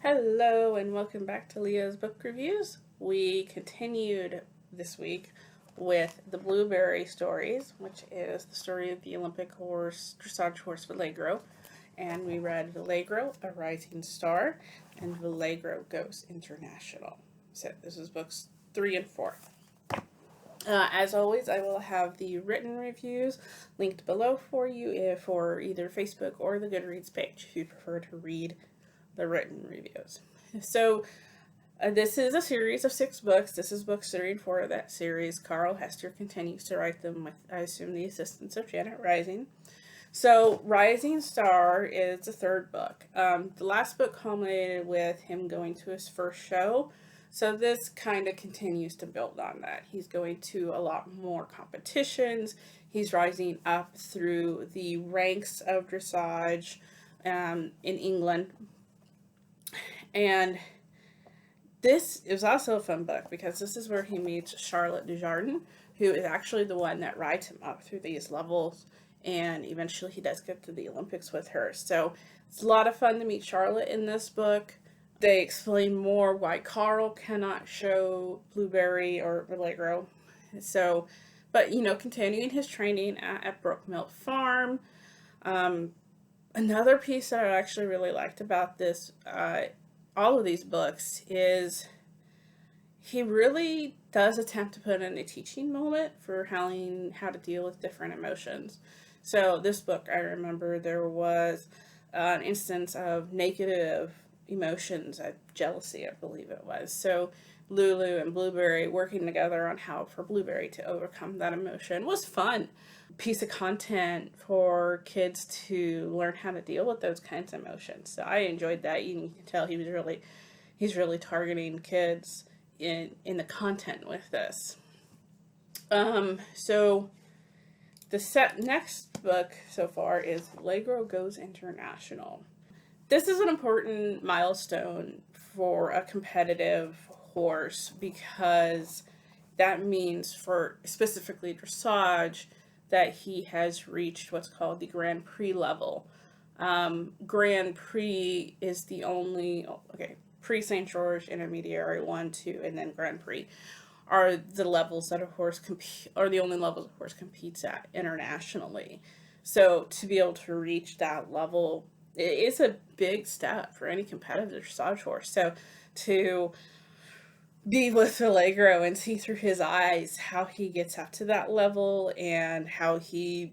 Hello and welcome back to Leah's Book Reviews. We continued this week with the Blueberry Stories, which is the story of the Olympic dressage horse Valegro. And we read Valegro, A Rising Star, and Valegro Goes International. So this is books 3 and 4. As always, I will have the written reviews linked below for you for either Facebook or the Goodreads page if you prefer to read the written reviews. So this is a series of 6 books. This is books 3 and 4 of that series. Carl Hester continues to write them with, I assume, the assistance of Janet Rising. So Rising Star is the 3rd book. The last book culminated with him going to his first show. So this kind of continues to build on that. He's going to a lot more competitions. He's rising up through the ranks of dressage in England. And this is also a fun book because this is where he meets Charlotte Dujardin, who is actually the one that rides him up through these levels, and eventually he does get to the Olympics with her. So it's a lot of fun to meet Charlotte in this book. They explain more why Carl cannot show Blueberry or Valegro. So, but continuing his training at Brookmill Farm. Another piece that I actually really liked about this, all of these books, is he really does attempt to put in a teaching moment for how to deal with different emotions. So this book, I remember there was an instance of negative emotions, jealousy, I believe it was. So Lulu and Blueberry working together on how for Blueberry to overcome that emotion was fun. Piece of content for kids to learn how to deal with those kinds of emotions. So I enjoyed that. You can tell he's really targeting kids in the content with this. So the next book so far is Valegro Goes International. This is an important milestone for a competitive horse because that means for specifically dressage that he has reached what's called the Grand Prix level. Grand Prix is the only, Prix St. George, Intermediary 1, 2, and then Grand Prix are the levels that a horse are the only levels a horse competes at internationally. So to be able to reach that level, it is a big step for any competitive dressage horse. So to be with Valegro and see through his eyes how he gets up to that level and how he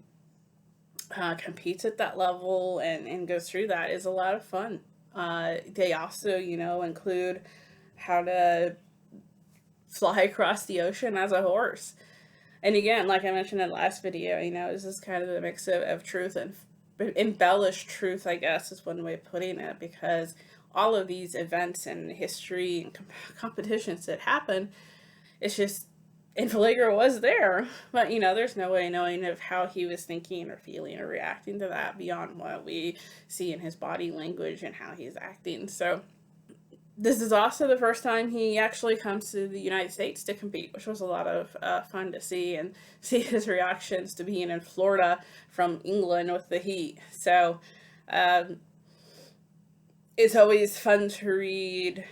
competes at that level and goes through that is a lot of fun. They also, include how to fly across the ocean as a horse. And again, like I mentioned in the last video, this is kind of a mix of truth and embellished truth, I guess, is one way of putting it, because all of these events and history and competitions that happen, it's just, and Valegro was there, but there's no way knowing of how he was thinking or feeling or reacting to that beyond what we see in his body language and how he's acting. So this is also the first time he actually comes to the United States to compete, which was a lot of fun to see, and see his reactions to being in Florida from England with the heat. So it's always fun to read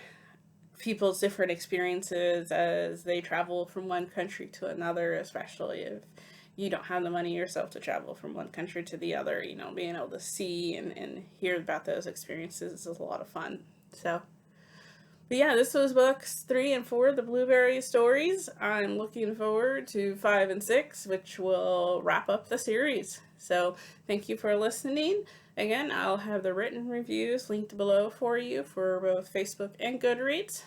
people's different experiences as they travel from one country to another, especially if you don't have the money yourself to travel from one country to the other. Being able to see and hear about those experiences is a lot of fun. So. But yeah, this was books 3 and 4, the Blueberry Stories. I'm looking forward to 5 and 6, which will wrap up the series. So thank you for listening. Again, I'll have the written reviews linked below for you for both Facebook and Goodreads.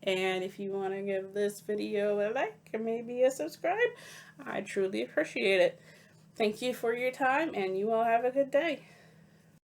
And if you want to give this video a like and maybe a subscribe, I truly appreciate it. Thank you for your time, and you all have a good day.